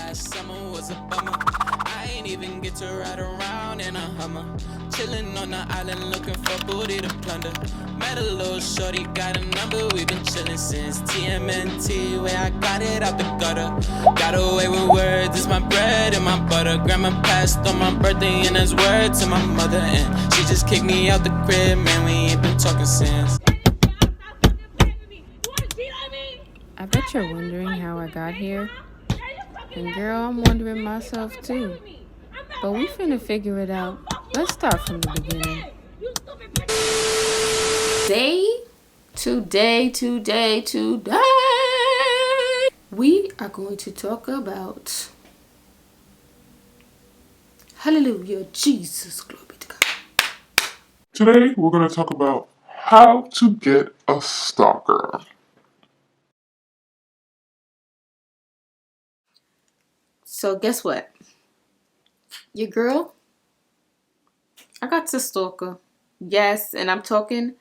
last summer was a bummer. I ain't even get to ride around in a Hummer. Chillin' on the island looking for booty to plunder. Met a little shorty, got a number, we been chillin' since TMNT, where I got it out the gutter. Got away with words, it's my bread and my butter. Grandma passed on my birthday and that's word to my mother. And she just kicked me out the crib, man, we ain't been talking since. I bet you're wondering how I got here. And girl, I'm wondering myself too. But we finna figure it out. Let's start from the beginning. Today, we are going to talk about, hallelujah, Jesus, glory to God. Today, we're going to talk about how to get a stalker. So guess what? Your girl, I got a stalker. Yes, and I'm talking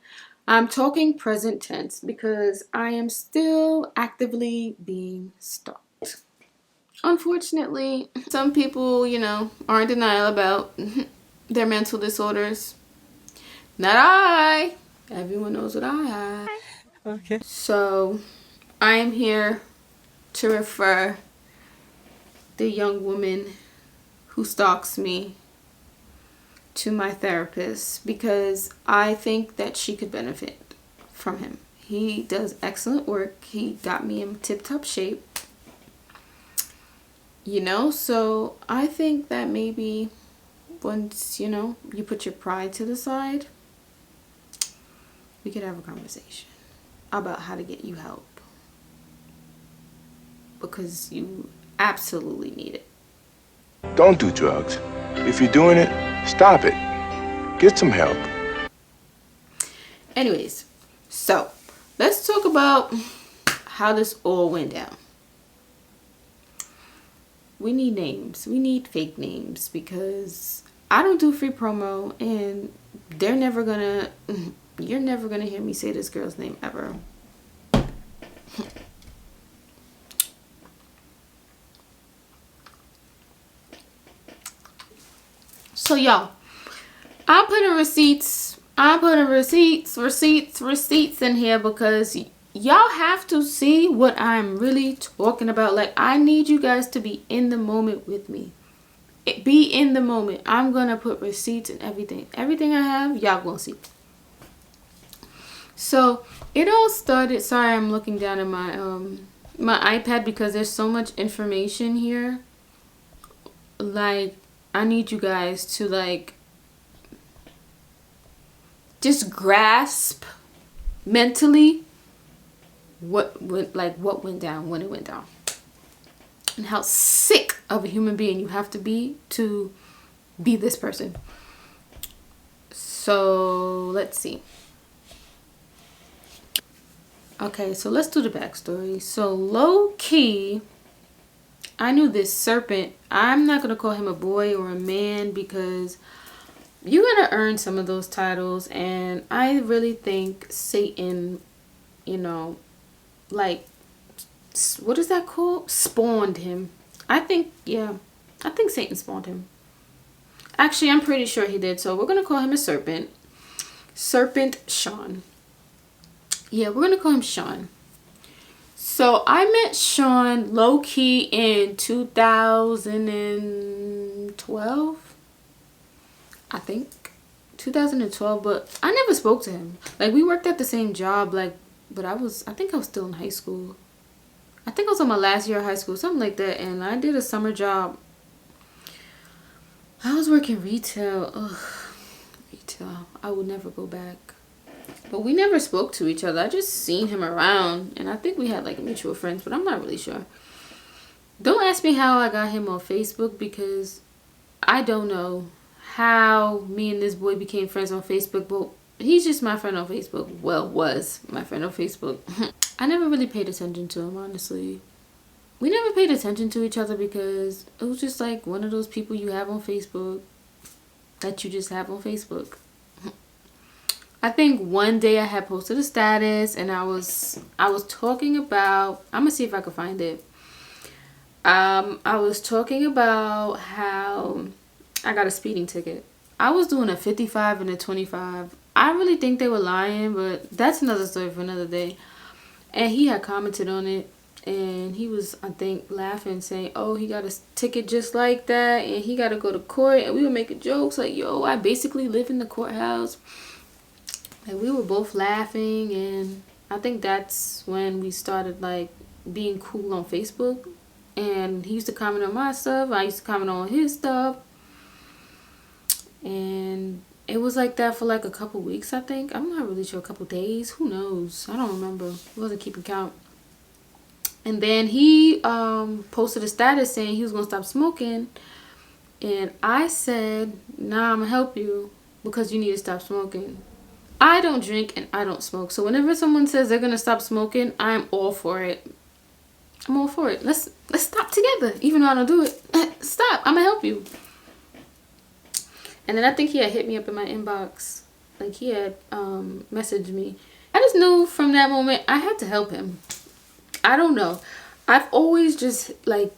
present tense because I am still actively being stalked. Unfortunately, some people, are in denial about their mental disorders. Not I. Everyone knows what I have. Okay. So, I am here to refer the young woman who stalks me to my therapist because I think that she could benefit from him. He does excellent work. He got me in tip-top shape. So I think that maybe once, you put your pride to the side, we could have a conversation about how to get you help. Because you absolutely need it. Don't do drugs. If you're doing it, stop it. Get some help. Anyways, so let's talk about how this all went down. We need names. We need fake names because I don't do free promo and you're never gonna hear me say this girl's name ever. So y'all, I'm putting receipts in here because y'all have to see what I'm really talking about. Like, I need you guys to be in the moment with me. Be in the moment. I'm gonna put receipts and everything I have, y'all gonna see. So it all started, sorry, I'm looking down at my iPad because there's so much information here. Like, I need you guys to just grasp mentally what went down when it went down, and how sick of a human being you have to be this person. So let's see. Okay, so let's do the backstory. So low key, I knew this serpent. I'm not gonna call him a boy or a man because you're gonna earn some of those titles, and I really think Satan, what is that called? Spawned him. I think Satan spawned him. Actually, I'm pretty sure he did. So we're gonna call him a serpent. Serpent Sean. Yeah, we're gonna call him Sean. So I met Sean low key in 2012. I think 2012, but I never spoke to him. Like, we worked at the same job, but I think I was still in high school. I think I was on my last year of high school, something like that, and I did a summer job. I was working retail. Ugh, retail. I would never go back. But we never spoke to each other. I just seen him around, and I think we had mutual friends, but I'm not really sure. Don't ask me how I got him on Facebook because I don't know how me and this boy became friends on Facebook, but he's just my friend on Facebook. Well, was my friend on Facebook. I never really paid attention to him, honestly. We never paid attention to each other because it was just one of those people you have on Facebook that you just have on Facebook. I think one day I had posted a status and I was talking about, I'm gonna see if I can find it. I was talking about how I got a speeding ticket. I was doing a 55 and a 25. I really think they were lying, but that's another story for another day. And he had commented on it, and he was, I think, laughing, saying, oh, he got a ticket just like that, and he got to go to court. And we were making jokes like, yo, I basically live in the courthouse. And we were both laughing, and I think that's when we started like being cool on Facebook. And he used to comment on my stuff, I used to comment on his stuff, and it was like that for like a couple weeks, I think. I'm not really sure, a couple days, who knows, I don't remember, I wasn't keeping count. And then he posted a status saying he was gonna stop smoking, and I said, nah, I'm gonna help you because you need to stop smoking. I don't drink and I don't smoke, so whenever someone says they're gonna stop smoking, I'm all for it. I'm all for it. Let's stop together. Even though I don't do it, stop. I'm gonna help you. And then I think he had hit me up in my inbox, like he had messaged me. I just knew from that moment I had to help him. I don't know, I've always just like,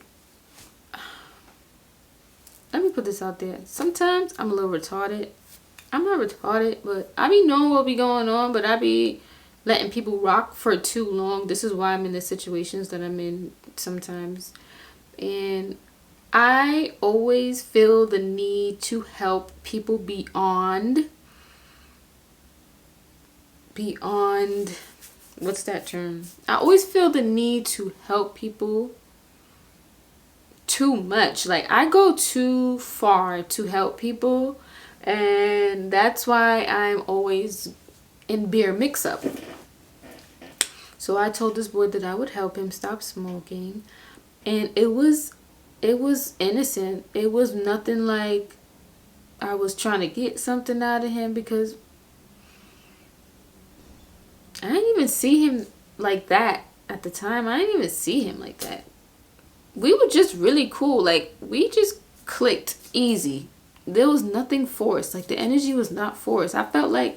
let me put this out there, sometimes I'm a little retarded. I'm not retarded, but I be knowing what be going on, but I be letting people rock for too long. This is why I'm in the situations that I'm in sometimes. And I always feel the need to help people beyond, what's that term? I always feel the need to help people too much. Like, I go too far to help people, and that's why I'm always in beer mix-up. So I told this boy that I would help him stop smoking, and it was innocent. It was nothing like I was trying to get something out of him, because I didn't even see him like that at the time. I didn't even see him like that. We were just really cool. Like, we just clicked easy. There was nothing forced. Like, the energy was not forced. I felt like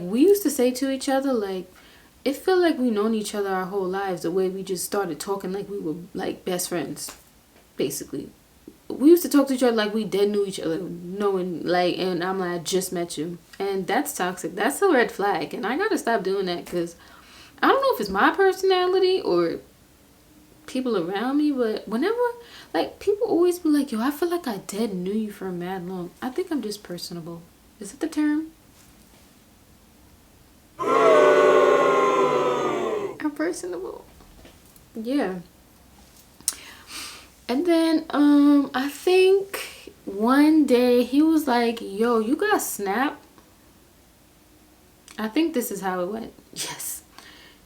we used to say to each other, like, it felt like we known each other our whole lives, the way we just started talking like we were like best friends, basically. We used to talk to each other like we dead knew each other, knowing, like, and I'm like, I just met you. And that's toxic. That's a red flag. And I gotta stop doing that, because I don't know if it's my personality or people around me, but whenever, like, people always be like, yo, I feel like I dead knew you for mad long. I think I'm just personable. Is that the term? I'm personable. Yeah. And then I think one day he was like, yo, you got Snap? I think this is how it went. Yes.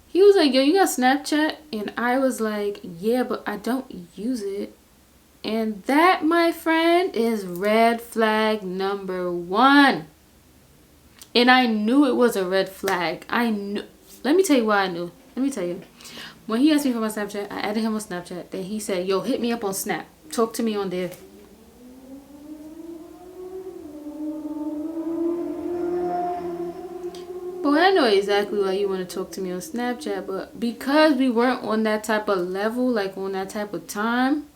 He was like, yo, you got Snapchat? And I was like, yeah, but I don't use it. And that, my friend, is red flag number 1. And I knew it was a red flag. I knew. Let me tell you why I knew. Let me tell you. When he asked me for my Snapchat, I added him on Snapchat. Then he said, yo, hit me up on Snap. Talk to me on there. Boy, I know exactly why you want to talk to me on Snapchat, but because we weren't on that type of level, like on that type of time,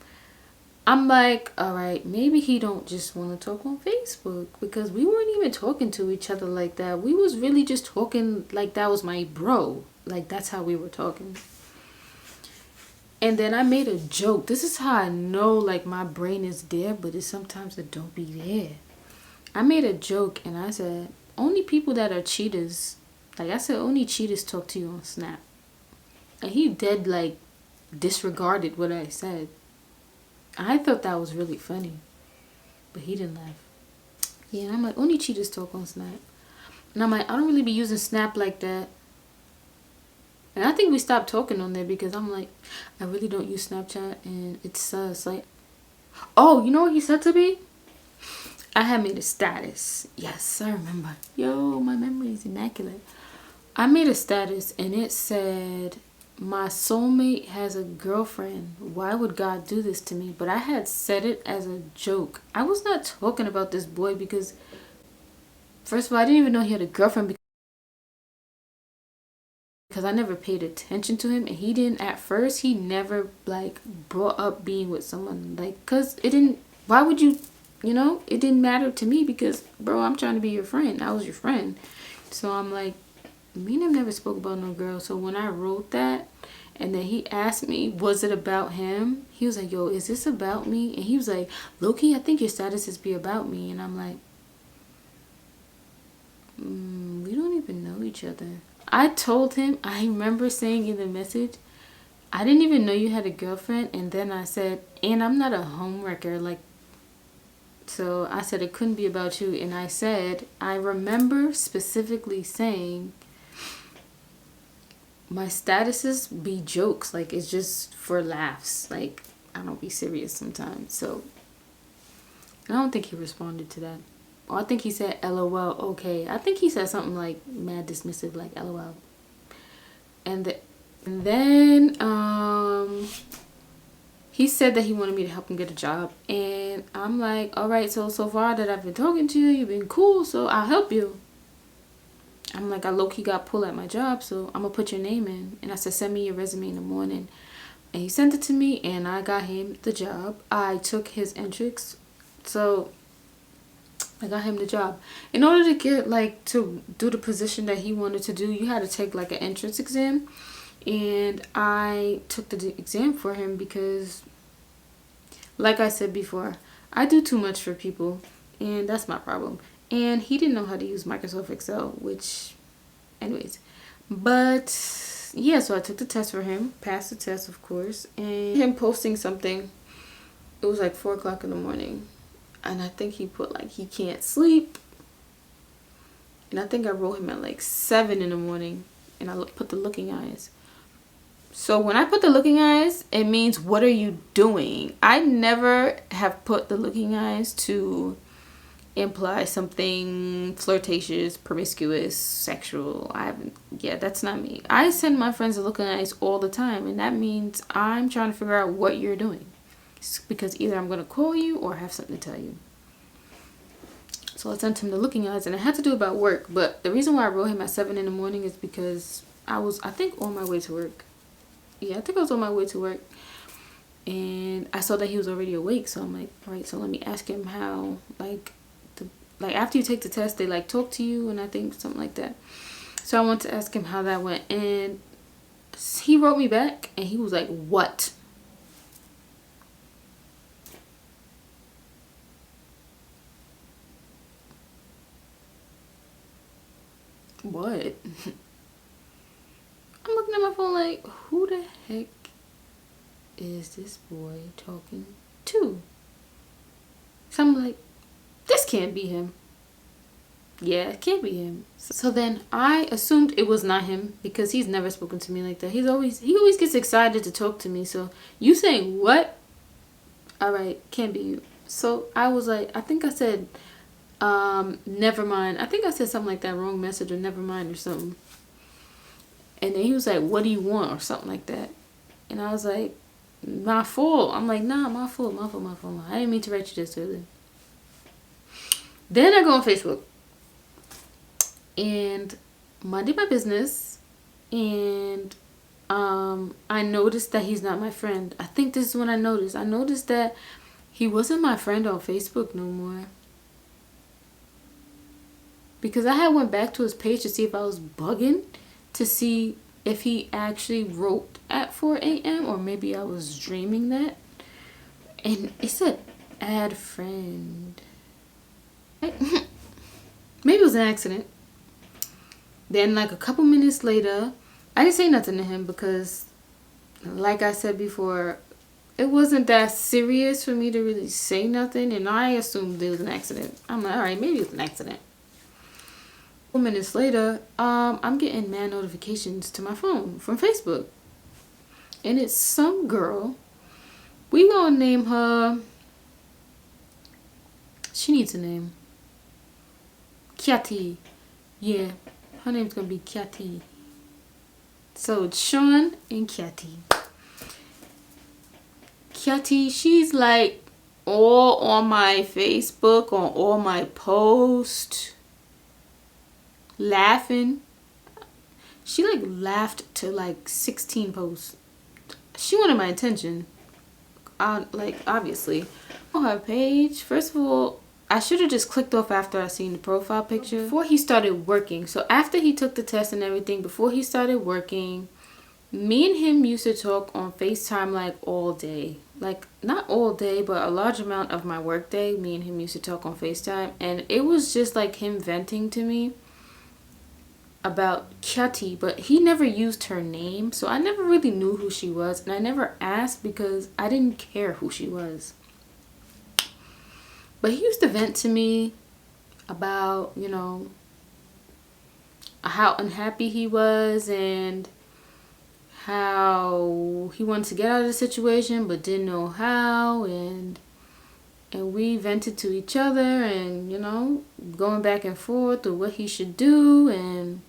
I'm like, all right, maybe he don't just want to talk on Facebook, because we weren't even talking to each other like that. We was really just talking like that was my bro. Like, that's how we were talking. And then I made a joke. This is how I know, like, my brain is there, but it's sometimes it don't be there. I made a joke and I said, only people that are cheaters, like I said, only cheaters talk to you on Snap. And he dead, like, disregarded what I said. I thought that was really funny, but he didn't laugh. Yeah, and I'm like, only cheaters talk on Snap. And I'm like, I don't really be using Snap like that. And I think we stopped talking on there because I'm like, I really don't use Snapchat, and it's sus. Like, oh, you know what he said to me? I had made a status. Yes, I remember. Yo, my memory is immaculate. I made a status and it said, my soulmate has a girlfriend. Why would God do this to me? But I had said it as a joke. I was not talking about this boy because, first of all, I didn't even know he had a girlfriend, because I never paid attention to him, and he didn't at first. He never like brought up being with someone, like, because it didn't, why would you, you know, it didn't matter to me because, bro, I'm trying to be your friend. I was your friend. So I'm like, me and him never spoke about no girl. So when I wrote that, and then he asked me, was it about him? He was like, yo, is this about me? And he was like, low-key, I think your statuses be about me. And I'm like, we don't even know each other. I told him, I remember saying in the message, I didn't even know you had a girlfriend. And then I said, and I'm not a homewrecker. Like, so I said, it couldn't be about you. And I said, I remember specifically saying, my statuses be jokes. Like, it's just for laughs. Like, I don't be serious sometimes. So I don't think he responded to that. Oh, I think he said LOL, okay. I think he said something like mad dismissive, like LOL. And then he said that he wanted me to help him get a job. And I'm like, all right, so far that I've been talking to you, you've been cool, so I'll help you. I'm like, I low-key got pulled at my job, so I'm going to put your name in. And I said, send me your resume in the morning. And he sent it to me, and I got him the job. I took his entrance, so I got him the job. In order to get, like, to do the position that he wanted to do, you had to take, like, an entrance exam. And I took the exam for him because, like I said before, I do too much for people, and that's my problem. And he didn't know how to use Microsoft Excel, which, anyways. But, yeah, so I took the test for him, passed the test, of course. And him posting something, it was like 4 o'clock in the morning. And I think he put, like, he can't sleep. And I think I wrote him at, like, 7 in the morning. And I put the looking eyes. So when I put the looking eyes, it means, what are you doing? I never have put the looking eyes to imply something flirtatious, promiscuous, sexual. I haven't, yeah, that's not me. I send my friends the looking eyes all the time, and that means I'm trying to figure out what you're doing. It's because either I'm going to call you or have something to tell you. So I sent him the looking eyes, and I had to do about work, but the reason why I wrote him at 7 in the morning is because I was, I think, on my way to work. Yeah, I think I was on my way to work, and I saw that he was already awake, so I'm like, all right, so let me ask him how, like after you take the test, they like talk to you, and I think something like that. So I want to ask him how that went, and he wrote me back, and he was like, what? What? I'm looking at my phone like, who the heck is this boy talking to? So I'm like, this can't be him. Yeah, it can't be him. So then I assumed it was not him because he's never spoken to me like that. He always gets excited to talk to me. So you saying what? All right, can't be you. So I was like, I think I said, never mind. I think I said something like that, wrong message or never mind or something. And then he was like, what do you want or something like that. And I was like, my fault. I'm like, nah, my fault. I didn't mean to write you this early. Then I go on Facebook and minded my business, and I noticed that he's not my friend. I think this is when I noticed that he wasn't my friend on Facebook no more, because I had went back to his page to see if I was bugging, to see if he actually wrote at 4 a.m. or maybe I was dreaming that, and it said add friend. Maybe it was an accident. Then like a couple minutes later, I didn't say nothing to him because, like I said before, it wasn't that serious for me to really say nothing, and I assumed it was an accident. I'm like, all right, maybe it was an accident. A couple minutes later, I'm getting mad notifications to my phone from Facebook, and it's some girl. We gonna name her, she needs a name. Kyati. Yeah, her name's gonna be Kyati. So it's Sean and Kyati. Kyati, she's like all on my Facebook, on all my posts, laughing. She like laughed to like 16 posts. She wanted my attention. Like obviously. On her page, first of all, I should have just clicked off after I seen the profile picture. Before he started working. So after he took the test and everything, before he started working, me and him used to talk on FaceTime like all day. Like not all day, but a large amount of my work day, me and him used to talk on FaceTime. And it was just like him venting to me about Kyati, but he never used her name. So I never really knew who she was. And I never asked because I didn't care who she was. But he used to vent to me about, you know, how unhappy he was and how he wanted to get out of the situation but didn't know how, and we vented to each other and, you know, going back and forth with what he should do. And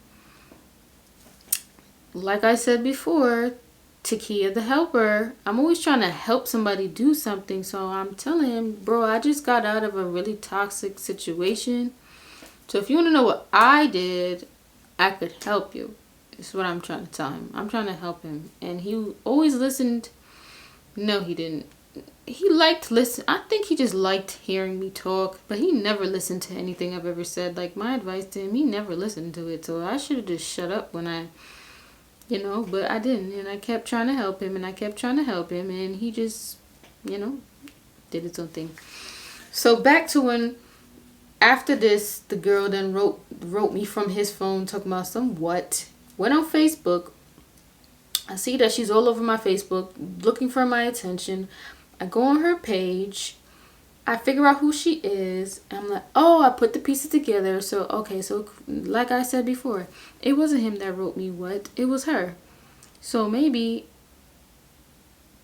like I said before, Takia the helper, I'm always trying to help somebody do something. So I'm telling him, bro, I just got out of a really toxic situation. So if you want to know what I did, I could help you. Is what I'm trying to tell him. I'm trying to help him. And he always listened. No, he didn't. He liked listen. I think he just liked hearing me talk. But he never listened to anything I've ever said. Like my advice to him, he never listened to it. So I should have just shut up when I, you know, but I didn't. And I kept trying to help him. And I kept trying to help him. And he just, you know, did his own thing. So back to when, after this, the girl then wrote me from his phone talking about some what. Went on Facebook. I see that she's all over my Facebook looking for my attention. I go on her page. I figure out who she is. I'm like, oh, I put the pieces together. So, okay, so like I said before, it wasn't him that wrote me what. It was her. So maybe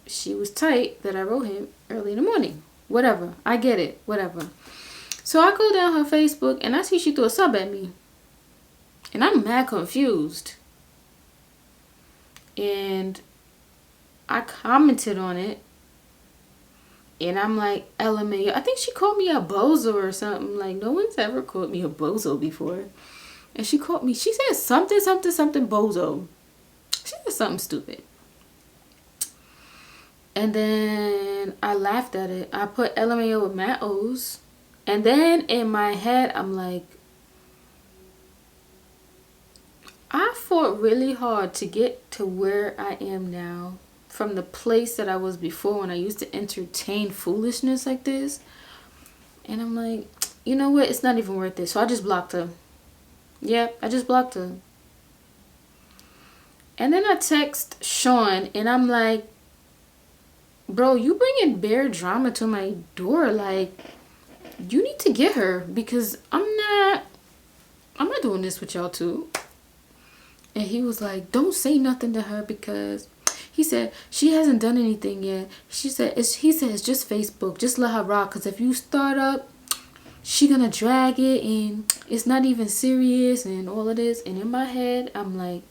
she was tight that I wrote him early in the morning. Whatever. I get it. Whatever. So I go down her Facebook and I see she threw a sub at me. And I'm mad confused. And I commented on it. And I'm like, LMAO. I think she called me a bozo or something. Like, no one's ever called me a bozo before. And she called me. She said something bozo. She said something stupid. And then I laughed at it. I put LMAO with my O's. And then in my head, I'm like, I fought really hard to get to where I am now from the place that I was before when I used to entertain foolishness like this. And I'm like, you know what? It's not even worth it. So I just blocked her. Yep, I just blocked her. And then I text Sean and I'm like, bro, you bringing bare drama to my door. Like, you need to get her because I'm not doing this with y'all too. And he was like, don't say nothing to her because he said she hasn't done anything yet. He said it's just Facebook. Just let her rock. Because if you start up, she gonna drag it and it's not even serious and all of this. And in my head, I'm like,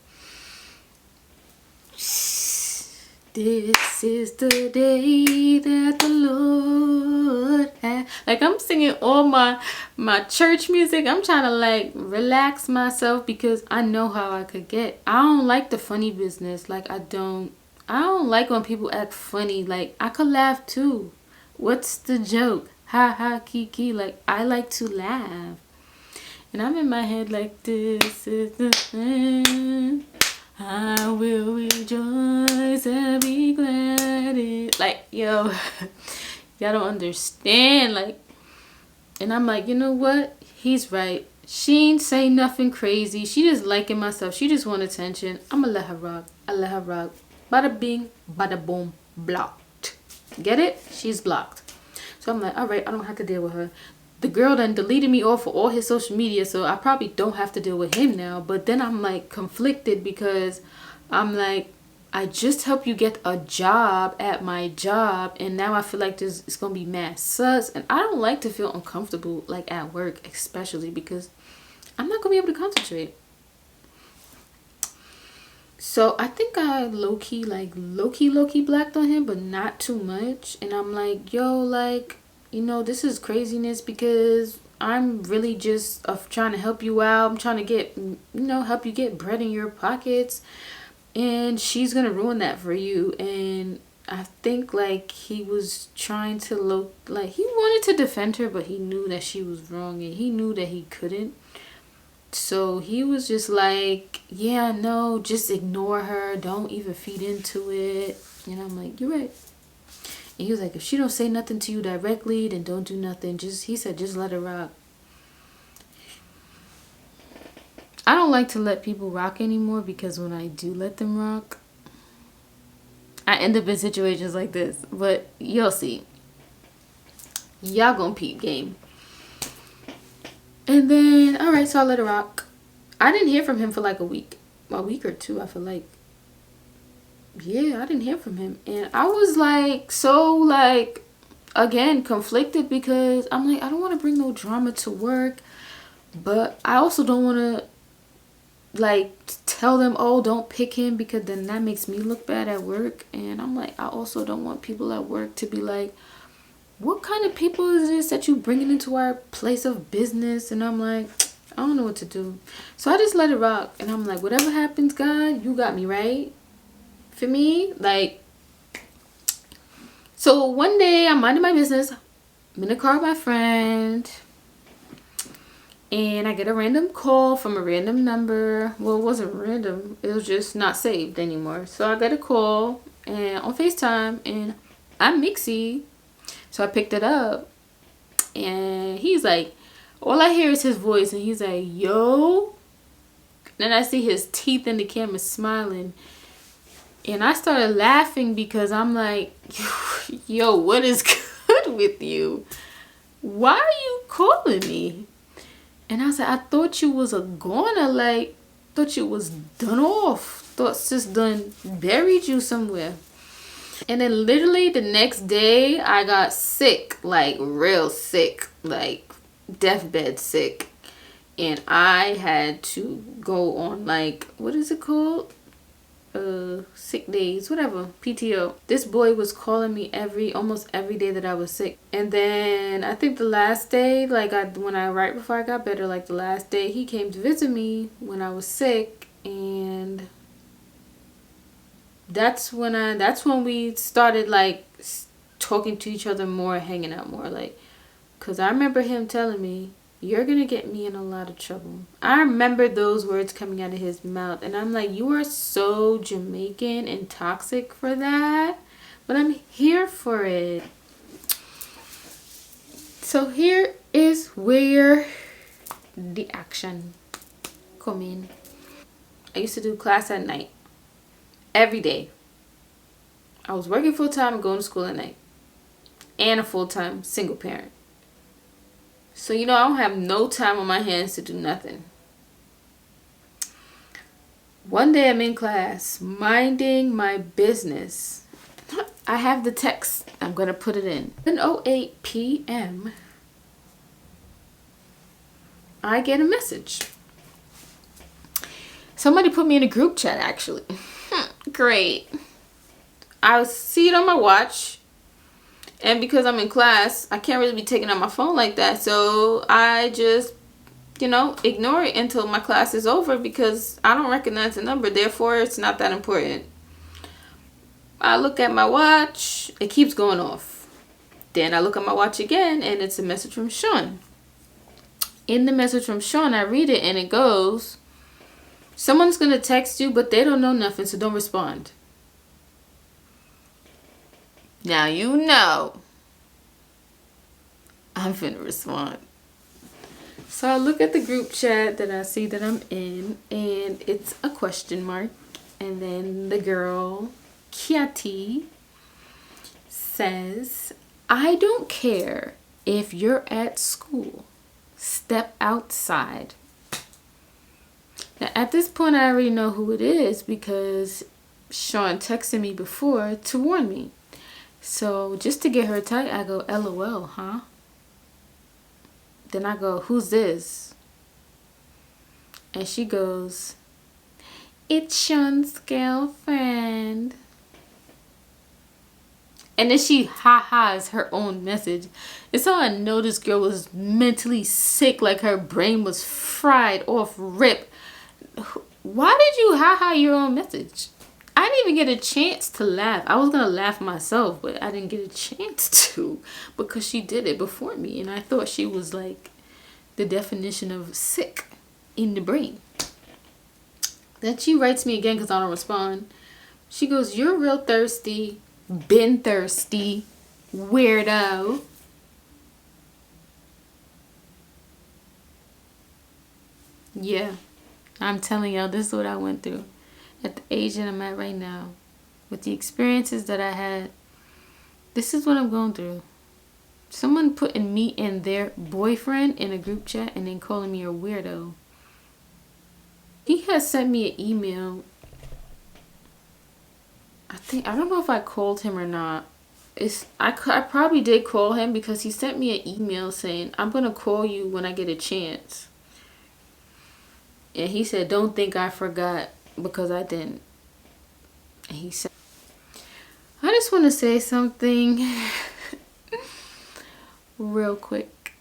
this is the day that the Lord had. Like I'm singing all my church music. I'm trying to like relax myself because I know how I could get. I don't like the funny business. Like I don't like when people act funny. Like I could laugh too. What's the joke? Ha ha kiki. Like I like to laugh. And I'm in my head like, this is the thing. I will rejoice and be glad in. Like, yo, y'all don't understand. Like, and I'm like, you know what? He's right. She ain't say nothing crazy. She just liking myself. She just want attention. I'ma let her rock. I let her rock. Bada bing, bada boom, blocked. Get it? She's blocked. So I'm like, all right, I don't have to deal with her. The girl done deleted me off of all his social media, so I probably don't have to deal with him now. But then I'm like conflicted because I'm like, I just helped you get a job at my job, and now I feel like it's gonna be mad sus, and I don't like to feel uncomfortable like at work, especially because I'm not gonna be able to concentrate. So I think I low-key blacked on him, but not too much. And I'm like, yo, like, you know, this is craziness because I'm really just trying to help you out. I'm trying to get, help you get bread in your pockets. And she's going to ruin that for you. And I think like he was trying to look like he wanted to defend her, but he knew that she was wrong and he knew that he couldn't. So he was just like, yeah, no, just ignore her. Don't even feed into it. And I'm like, you're right. And he was like, if she don't say nothing to you directly, then don't do nothing. He said, just let her rock. I don't like to let people rock anymore because when I do let them rock, I end up in situations like this. But you'll see. Y'all gonna peep game. And then, alright, so I let it rock. I didn't hear from him for like a week or two, I feel like. Yeah, I didn't hear from him. And I was like, so like, again, conflicted because I'm like, I don't want to bring no drama to work. But I also don't want to like tell them, oh, don't pick him, because then that makes me look bad at work. And I'm like, I also don't want people at work to be like, what kind of people is this that you bringing into our place of business? And I'm like, I don't know what to do. So I just let it rock. And I'm like, whatever happens, God, you got me, right? For me, like, so one day I'm minding my business. I'm in the car with my friend. And I get a random call from a random number. Well, it wasn't random. It was just not saved anymore. So I got a call and on FaceTime. And I'm Mixie. So I picked it up. And he's like, all I hear is his voice. And he's like, yo. Then I see his teeth in the camera smiling. And I started laughing because I'm like, yo, what is good with you? Why are you calling me? And I was like, I thought you was a goner. Like, thought you was done off. Thought sis done buried you somewhere. And then literally the next day, I got sick. Like, real sick. Like, deathbed sick. And I had to go on, like, what is it called? Sick days, whatever, PTO. This boy was calling me almost every day that I was sick. And then I think the last day, like right before I got better, like the last day, he came to visit me when I was sick. And that's when we started like talking to each other more, hanging out more, like, because I remember him telling me, you're gonna get me in a lot of trouble. I remember those words coming out of his mouth. And I'm like, you are so Jamaican and toxic for that. But I'm here for it. So here is where the action come in. I used to do class at night. Every day. I was working full time and going to school at night. And a full-time single parent. So, I don't have no time on my hands to do nothing. One day I'm in class, minding my business. I have the text. I'm going to put it in. 7:08 p.m. I get a message. Somebody put me in a group chat, actually. Great. I see it on my watch. And because I'm in class, I can't really be taking out my phone like that. So I just, ignore it until my class is over because I don't recognize the number. Therefore, it's not that important. I look at my watch. It keeps going off. Then I look at my watch again and it's a message from Sean. In the message from Sean, I read it and it goes, someone's going to text you, but they don't know nothing, so don't respond. Now I'm finna respond. So I look at the group chat that I see that I'm in, and it's a question mark. And then the girl, Kiati, says, I don't care if you're at school. Step outside. Now at this point, I already know who it is because Sean texted me before to warn me. So just to get her tight, I go, LOL, huh? Then I go, who's this? And she goes, it's Sean's girlfriend. And then she ha-has her own message. It's how I know this girl was mentally sick, like her brain was fried off rip. Why did you ha-ha your own message? I didn't even get a chance to laugh. I was going to laugh myself, but I didn't get a chance to because she did it before me. And I thought she was like the definition of sick in the brain. Then she writes me again because I don't respond. She goes, "You're real thirsty. Been thirsty. Weirdo." Yeah, I'm telling y'all, this is what I went through. At the age that I'm at right now, with the experiences that I had, this is what I'm going through. Someone putting me and their boyfriend in a group chat and then calling me a weirdo. He has sent me an email. I don't know if I called him or not. I probably did call him because he sent me an email saying, "I'm going to call you when I get a chance." And he said, "Don't think I forgot," because I didn't. And he said, I just want to say something real quick.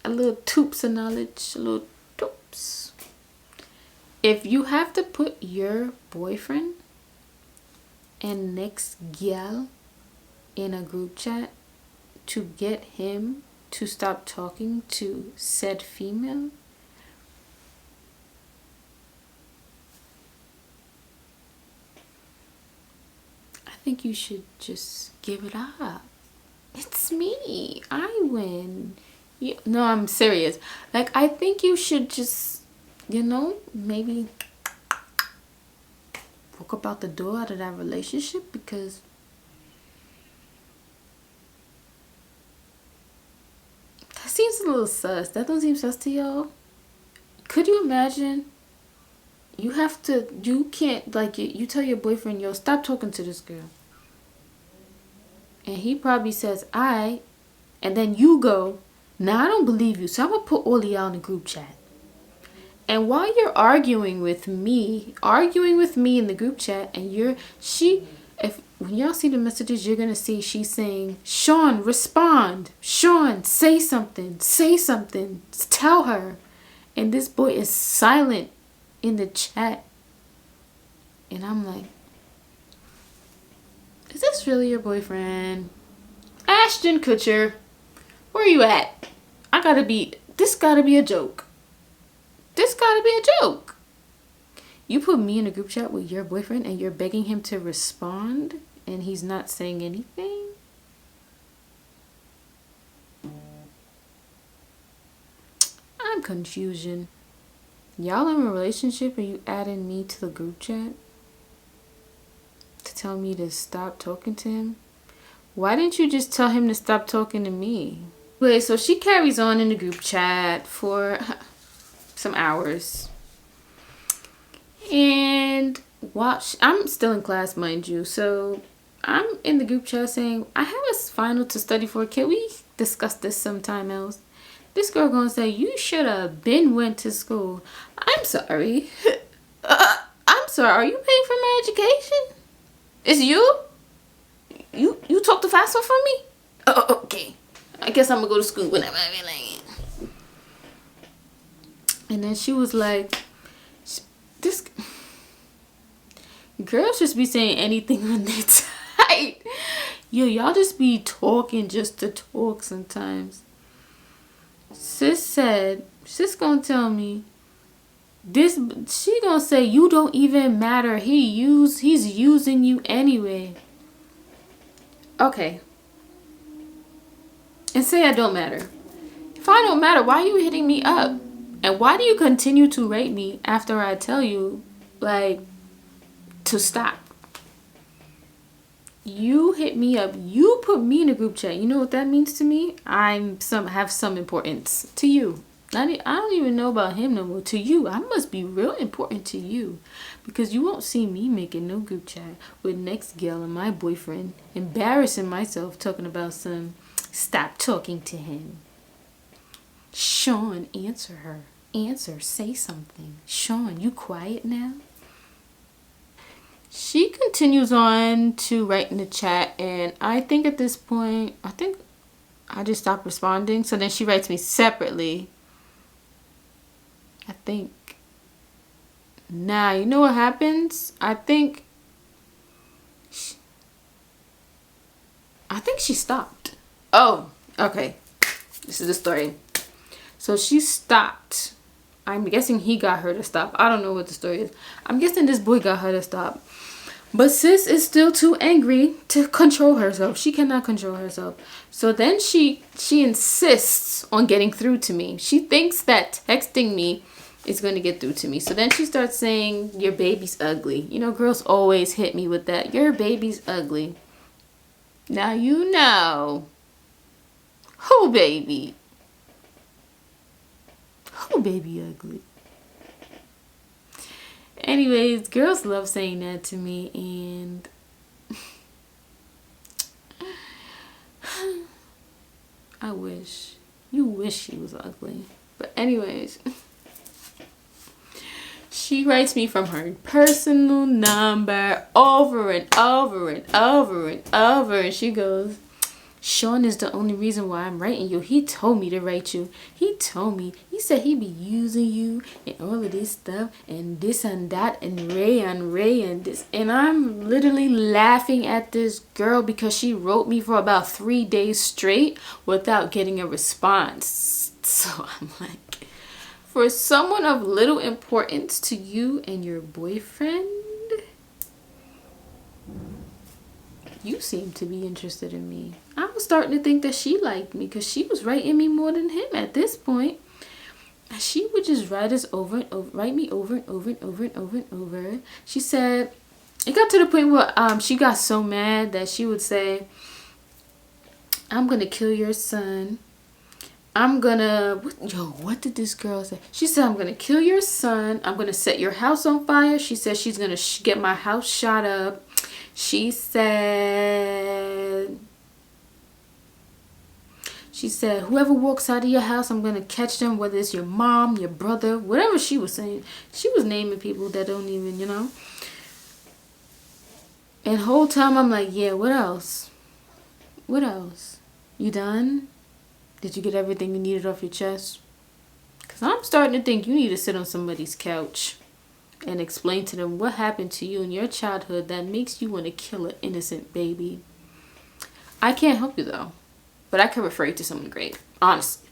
A little toops of knowledge, a little toops. If you have to put your boyfriend and next gal in a group chat to get him to stop talking to said female, I think you should just give it up. It's me. I win. No, I'm serious. Like, I think you should just, maybe walk up out the door out of that relationship, because that seems a little sus. That don't seem sus to y'all? Could you imagine? You can't, like, you tell your boyfriend, "Yo, stop talking to this girl." And he probably says, "Aight." And then you go, "Nah, I don't believe you, so I'm going to put all of y'all in a group chat." And while you're arguing with me in the group chat, and when y'all see the messages, you're going to see she's saying, "Sean, respond. Sean, say something. Say something. Tell her." And this boy is silent in the chat. And I'm like, is this really your boyfriend? Ashton Kutcher, where you at? This gotta be a joke. This gotta be a joke. You put me in a group chat with your boyfriend and you're begging him to respond and he's not saying anything? I'm confusion. Y'all in a relationship and you adding me to the group chat to tell me to stop talking to him? Why didn't you just tell him to stop talking to me? Wait, so she carries on in the group chat for some hours. And I'm still in class, mind you. So I'm in the group chat saying, "I have a final to study for. Can we discuss this sometime else?" This girl gonna say, "You should have been went to school." I'm sorry. I'm sorry. Are you paying for my education? It's you? You talk the FAFSA for me? Oh, okay. I guess I'm gonna go to school whenever I feel like it. And then she was like, "This girls just be saying anything when they tight. Yo, y'all just be talking just to talk sometimes." Sis gonna tell me this. She gonna say, "You don't even matter. He's using you anyway." Okay. And say I don't matter. If I don't matter, why are you hitting me up? And why do you continue to rate me after I tell you, like, to stop? You hit me up. You put me in a group chat. You know what that means to me? Have some importance to you. I don't even know about him no more. To you, I must be real important to you, because you won't see me making no group chat with next girl and my boyfriend, embarrassing myself talking about some stop talking to him. Sean, answer her. Answer, say something. Sean, you quiet now? She continues on to write in the chat, and I think at this point, I just stopped responding. So then she writes me separately. I think. Now, you know what happens? I think she stopped. Oh, okay. This is the story. So she stopped. I'm guessing he got her to stop. I don't know what the story is. I'm guessing this boy got her to stop. But sis is still too angry to control herself. She cannot control herself. So then she insists on getting through to me. She thinks that texting me is going to get through to me. So then she starts saying, your baby's ugly. You know, girls always hit me with that. Your baby's ugly. Now you know. Who baby? Who baby ugly? Anyways, girls love saying that to me, and I wish. You wish she was ugly. But anyways, she writes me from her personal number over and over and over and over, and she goes, Sean is the only reason why I'm writing you. He told me to write you. He told me. He said he be using you and all of this stuff and this and that and Ray and this. And I'm literally laughing at this girl because she wrote me for about 3 days straight without getting a response. So I'm like, for someone of little importance to you and your boyfriend, you seem to be interested in me. I was starting to think that she liked me because she was writing me more than him at this point. And she would just write us over and over, write me over and over and over and over and over. She said, it got to the point where she got so mad that she would say, I'm going to kill your son. I'm going to, what did this girl say? She said, I'm going to kill your son. I'm going to set your house on fire. She said she's going to get my house shot up. She said, whoever walks out of your house, I'm going to catch them, whether it's your mom, your brother, whatever she was saying. She was naming people that don't even, you know. And the whole time I'm like, yeah, what else? What else? You done? Did you get everything you needed off your chest? Because I'm starting to think you need to sit on somebody's couch and explain to them what happened to you in your childhood that makes you want to kill an innocent baby. I can't help you though, but I could refer you to someone great. Honestly,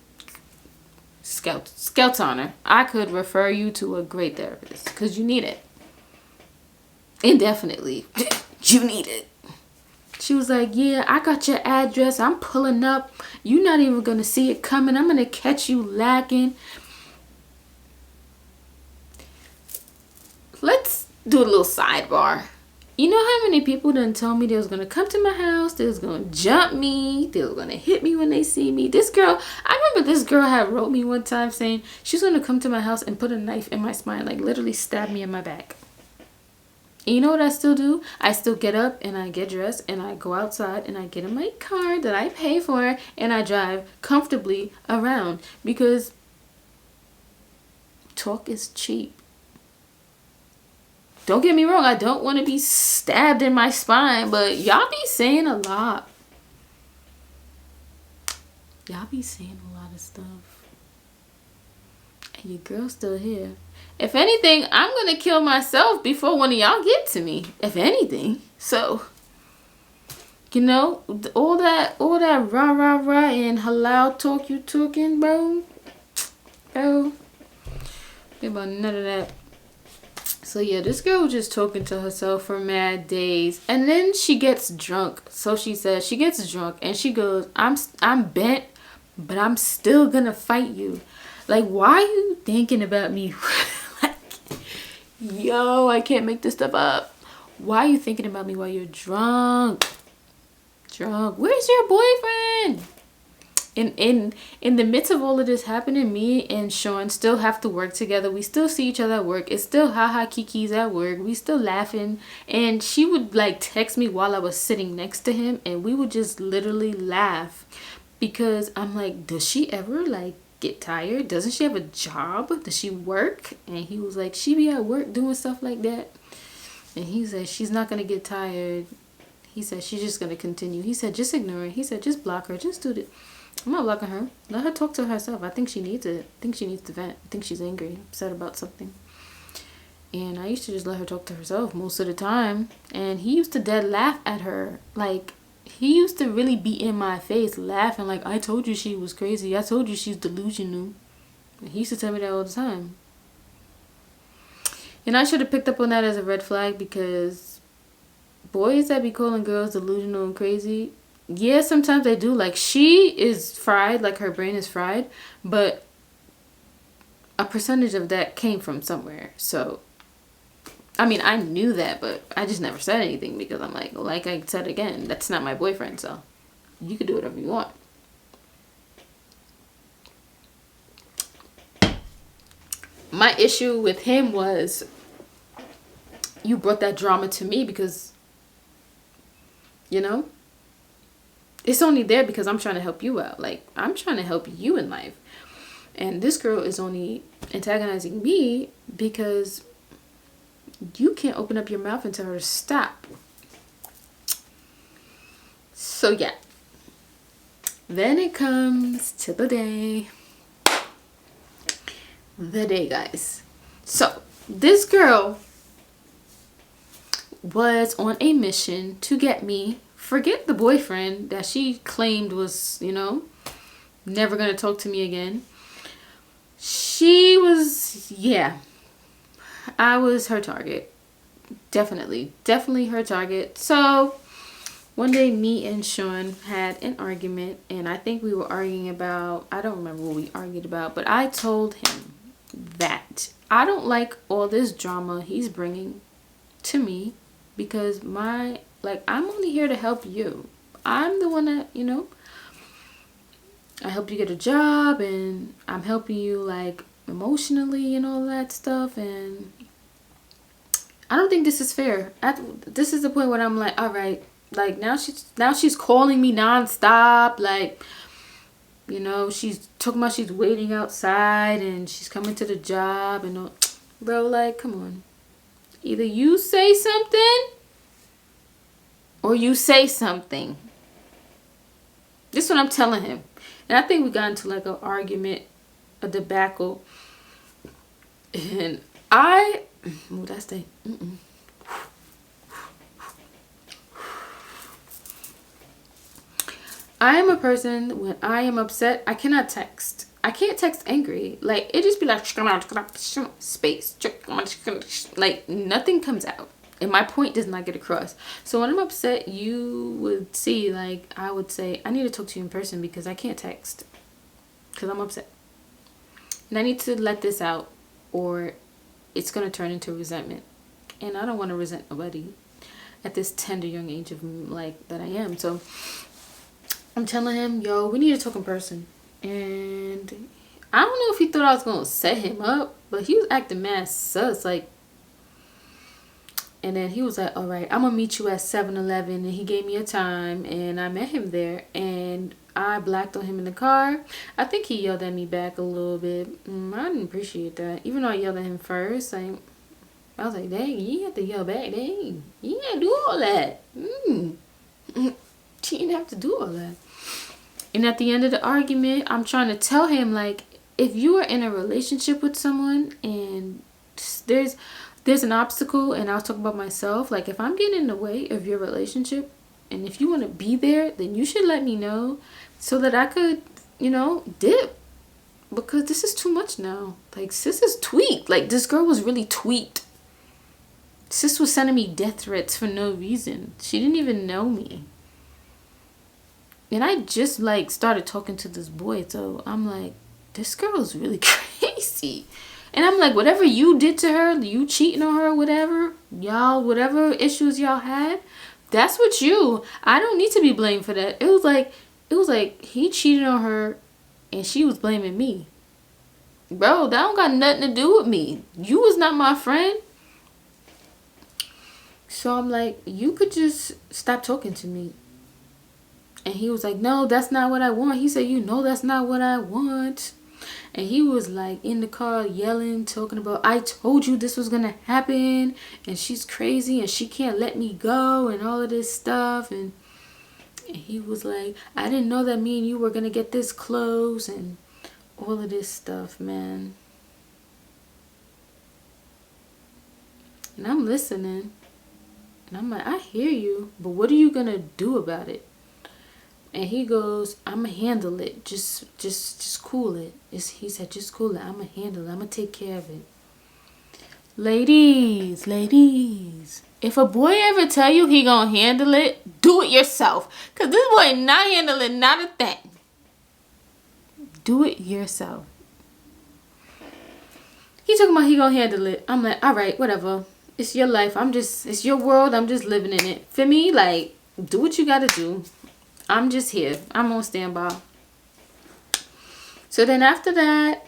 Scout's honor, I could refer you to a great therapist because you need it. Indefinitely, you need it. She was like, yeah, I got your address. I'm pulling up. You're not even going to see it coming. I'm going to catch you lacking. Let's do a little sidebar. You know how many people done told me they was going to come to my house, they was going to jump me, they was going to hit me when they see me. This girl, I remember this girl had wrote me one time saying she's going to come to my house and put a knife in my spine, like literally stab me in my back. And you know what I still do? I still get up and I get dressed and I go outside and I get in my car that I pay for and I drive comfortably around because talk is cheap. Don't get me wrong, I don't want to be stabbed in my spine, but y'all be saying a lot. Y'all be saying a lot of stuff. And your girl's still here. If anything, I'm going to kill myself before one of y'all get to me. If anything. So, you know, all that rah rah rah and halal talk you talking, bro. Bro. Think about none of that. So yeah, this girl was just talking to herself for mad days. And then she gets drunk. So she says she gets drunk and she goes, I'm bent, but I'm still gonna fight you. Like, why are you thinking about me? Like, yo, I can't make this stuff up. Why are you thinking about me while you're drunk? Where's your boyfriend? In the midst of all of this happening, me and Sean still have to work together. We still see each other at work. It's still haha kikis at work. We still laughing. And she would like text me while I was sitting next to him, and we would just literally laugh because I'm like, does she ever like get tired? Doesn't she have a job? Does she work? And he was like, she be at work doing stuff like that. And he said, she's not going to get tired. He said, she's just going to continue. He said, just ignore it. He said, just block her. Just do it. I'm not blocking her. Let her talk to herself. I think she needs it. I think she needs to vent. I think she's angry, upset about something. And I used to just let her talk to herself most of the time. And he used to dead laugh at her. Like, he used to really be in my face laughing like, I told you she was crazy. I told you she's delusional. And he used to tell me that all the time. And I should have picked up on that as a red flag, because boys that be calling girls delusional and crazy, yeah, sometimes they do. Like, she is fried, like her brain is fried, but a percentage of that came from somewhere. So, I mean, I knew that, but I just never said anything because I'm like I said again, that's not my boyfriend, so you could do whatever you want. My issue with him was, you brought that drama to me because, you know, it's only there because I'm trying to help you out. Like, I'm trying to help you in life. And this girl is only antagonizing me because you can't open up your mouth and tell her to stop. So, yeah. Then it comes to the day. The day, guys. So, this girl was on a mission to get me, forget the boyfriend that she claimed was, you know, never gonna talk to me again. She was, yeah, I was her target. Definitely her target. So one day me and Sean had an argument, and I think we were arguing about, I don't remember what we argued about, but I told him that I don't like all this drama he's bringing to me, because I'm only here to help you. I'm the one that, you know, I help you get a job, and I'm helping you like emotionally and all that stuff, and I don't think this is fair. This is the point where I'm like, all right, like now she's calling me nonstop, like, you know, she's talking about she's waiting outside and she's coming to the job and all. Bro, like, come on. Either you say something or you say something. This is what I'm telling him. And I think we got into like an argument, a debacle. And I am a person, when I am upset, I cannot text. I can't text angry. Like, it just be like space. Like, nothing comes out. And my point does not get across. So when I'm upset, you would see, like, I would say, I need to talk to you in person because I can't text. Because I'm upset. And I need to let this out, or it's going to turn into resentment. And I don't want to resent nobody at this tender young age of, like, that I am. So I'm telling him, yo, we need to talk in person. And I don't know if he thought I was going to set him up, but he was acting mad sus, like. And then he was like, all right, I'm going to meet you at 7-Eleven. And he gave me a time, and I met him there. And I blacked on him in the car. I think he yelled at me back a little bit. I didn't appreciate that. Even though I yelled at him first, I was like, dang, you have to yell back. Dang, you didn't do all that. She didn't have to do all that. And at the end of the argument, I'm trying to tell him, like, if you are in a relationship with someone and there's an obstacle, and I'll talk about myself, like, if I'm getting in the way of your relationship, and if you want to be there, then you should let me know so that I could, you know, dip. Because this is too much now. Like, sis is tweaked. Like, this girl was really tweaked. Sis was sending me death threats for no reason. She didn't even know me. And I just, like, started talking to this boy. So I'm like, this girl is really crazy. And I'm like, whatever you did to her, you cheating on her, whatever, y'all, whatever issues y'all had, that's what you. I don't need to be blamed for that. It was like he cheated on her and she was blaming me. Bro, that don't got nothing to do with me. You was not my friend. So I'm like, you could just stop talking to me. And he was like, no, that's not what I want. He said, you know, that's not what I want. And he was like in the car yelling, talking about, I told you this was gonna happen, and she's crazy and she can't let me go and all of this stuff. And he was like, I didn't know that me and you were gonna get this close and all of this stuff, man. And I'm listening. And I'm like, I hear you, but what are you gonna do about it? And he goes, I'ma handle it. Just cool it. He said, just cool it. I'ma handle it. I'ma take care of it. Ladies, if a boy ever tell you he gonna handle it, do it yourself. Cause this boy not handling not a thing. Do it yourself. He talking about he gonna handle it. I'm like, all right, whatever. It's your life. It's your world. I'm just living in it. For me, like, do what you gotta do. I'm just here. I'm on standby. So then after that,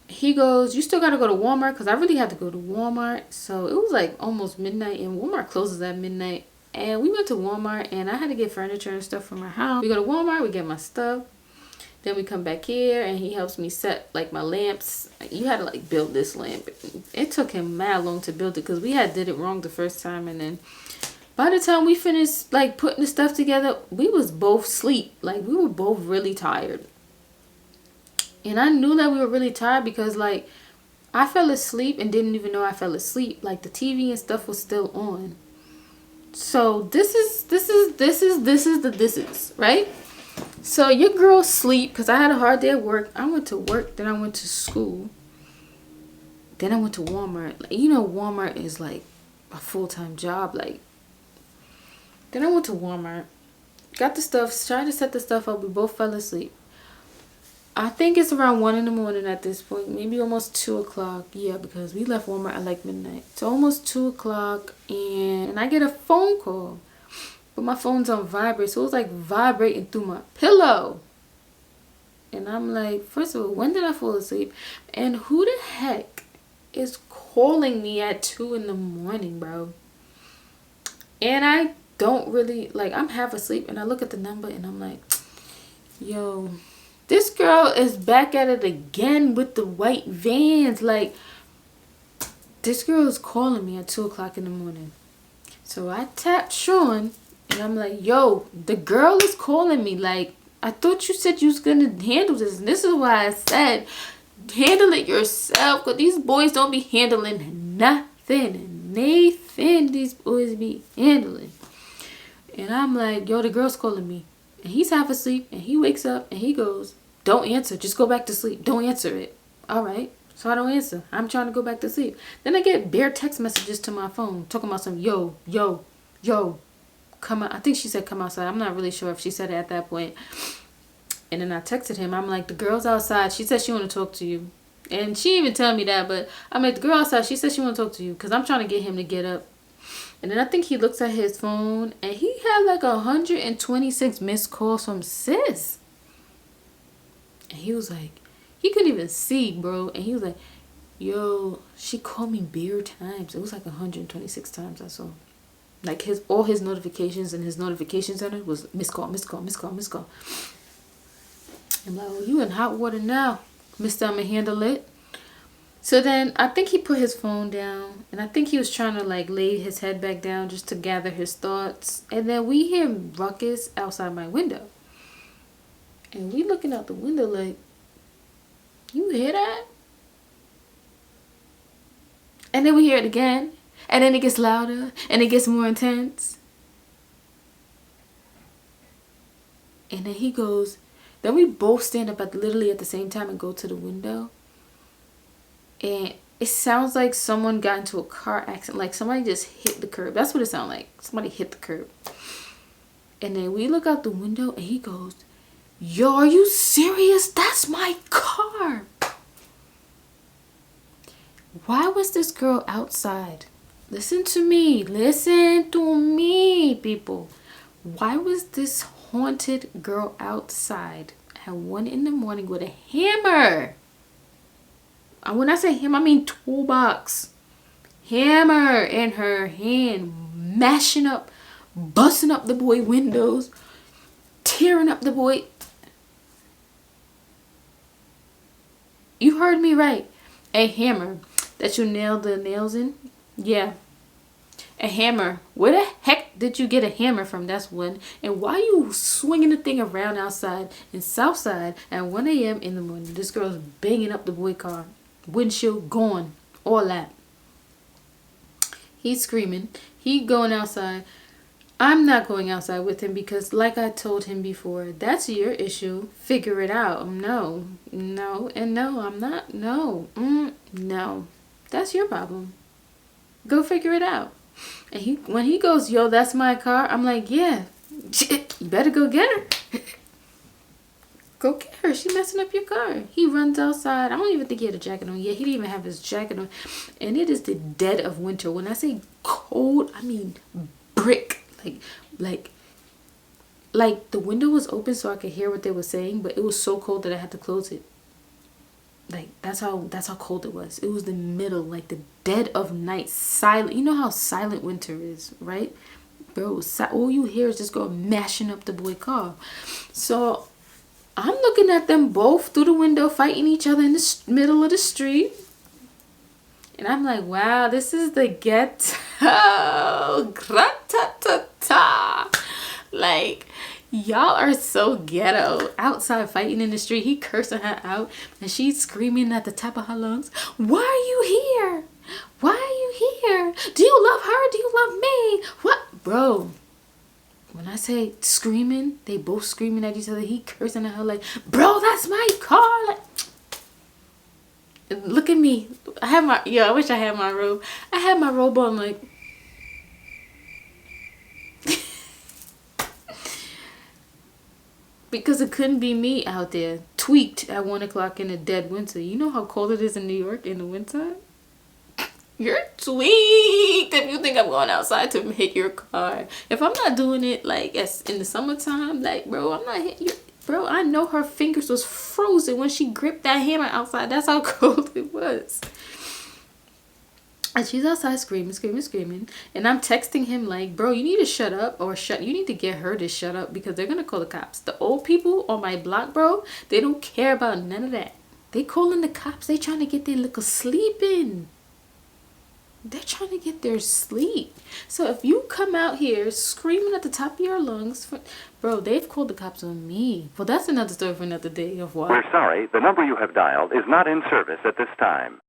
he goes, you still gotta go to Walmart, because I really had to go to Walmart. So it was like almost midnight, and Walmart closes at midnight. And we went to Walmart, and I had to get furniture and stuff from our house. We go to Walmart, we get my stuff. Then we come back here, and he helps me set like my lamps. You had to like build this lamp. It took him mad long to build it, because we had did it wrong the first time. And then by the time we finished like putting the stuff together, we was both asleep. Like, we were both really tired. And I knew that we were really tired because like I fell asleep and didn't even know I fell asleep. Like, the TV and stuff was still on. So this is right. So your girl sleep, because I had a hard day at work. I went to work, then I went to school, then I went to Walmart. Like, you know, Walmart is like a full-time job. Like, then I went to Walmart, got the stuff, tried to set the stuff up. We both fell asleep. I think it's around 1 in the morning at this point, maybe almost 2 o'clock. Yeah, because we left Walmart at like midnight. So almost 2 o'clock, and I get a phone call. But my phone's on vibrate, so it was like vibrating through my pillow. And I'm like, first of all, when did I fall asleep? And who the heck is calling me at 2 in the morning, bro? And I don't really, like, I'm half asleep, and I look at the number, and I'm like, yo, this girl is back at it again with the white vans. Like, this girl is calling me at 2 o'clock in the morning. So I tapped Sean, and I'm like, yo, the girl is calling me. Like, I thought you said you was going to handle this. And this is why I said, handle it yourself. Because these boys don't be handling nothing. Nathan, these boys be handling. And I'm like, yo, the girl's calling me. And he's half asleep. And he wakes up and he goes, don't answer. Just go back to sleep. Don't answer it. All right. So I don't answer. I'm trying to go back to sleep. Then I get bare text messages to my phone talking about some yo, come out. I think she said come outside. I'm not really sure if she said it at that point. And then I texted him. I'm like, the girl's outside. She said she want to talk to you. And she even tell me that. But I'm like, the girl outside, she said she want to talk to you. Because I'm trying to get him to get up. And then I think he looks at his phone. And he had like 126 missed calls from sis. And he was like, he couldn't even see, bro. And he was like, yo, she called me bare times. It was like 126 times I saw. Like, all his notifications and his notification center was missed call, missed call, missed call, missed call. I'm like, oh, you in hot water now, Mr. I'ma handle it. So then I think he put his phone down, and I think he was trying to like lay his head back down just to gather his thoughts. And then we hear ruckus outside my window. And we looking out the window like, you hear that? And then we hear it again. And then it gets louder. And it gets more intense. And then he goes, then we both stand up literally at the same time and go to the window. And it sounds like someone got into a car accident. Like somebody just hit the curb. That's what it sounded like. Somebody hit the curb. And then we look out the window and he goes, yo, are you serious? That's my car. Why was this girl outside? Listen to me. Listen to me, people. Why was this haunted girl outside at 1 in the morning with a hammer? And when I say hammer, I mean toolbox. Hammer in her hand, mashing up, busting up the boy windows, tearing up the boy. You heard me right. A hammer that you nail the nails in? Yeah. A hammer. Where the heck did you get a hammer from? That's one. And why you swinging the thing around outside in Southside at 1 a.m. in the morning? This girl's banging up the boy car. Windshield gone. All that. He's screaming. He going outside. I'm not going outside with him because, like I told him before, that's your issue. Figure it out. No. No. And no, I'm not. No. No. That's your problem. Go figure it out. And when he goes, yo, that's my car. I'm like, yeah, you better go get her. Go get her. She messing up your car. He runs outside. I don't even think he had a jacket on. Yeah, he didn't even have his jacket on. And it is the dead of winter. When I say cold, I mean brick. Like the window was open so I could hear what they were saying, but it was so cold that I had to close it. Like that's how cold it was. It was the middle, like the dead of night, silent. You know how silent winter is, right? Bro, all you hear is this girl mashing up the boy car. So I'm looking at them both through the window fighting each other in the middle of the street. And I'm like, wow, this is the ghetto. Gra-ta-ta-ta. Like, y'all are so ghetto. Outside fighting in the street. He cursing her out. And she's screaming at the top of her lungs. Why are you here? Why are you here? Do you love her? Do you love me? What? Bro. When I say screaming, they both screaming at each other. He cursing at her like, bro, that's my car. Like, look at me. I wish I had my robe. I had my robe on like. Because it couldn't be me out there tweaked at 1 o'clock in the dead winter. You know how cold it is in New York in the winter? You're tweaked if you think I'm going outside to hit your car. If I'm not doing it like in the summertime, like, bro, I'm not hitting you. Bro, I know her fingers was frozen when she gripped that hammer outside. That's how cold it was. And she's outside screaming. And I'm texting him like, bro, you need to shut up you need to get her to shut up because they're going to call the cops. The old people on my block, bro, they don't care about none of that. They calling the cops. They trying to get their little sleep in. They're trying to get their sleep. So if you come out here screaming at the top of your lungs, bro, they've called the cops on me. Well, that's another story for another day of why. We're sorry. The number you have dialed is not in service at this time.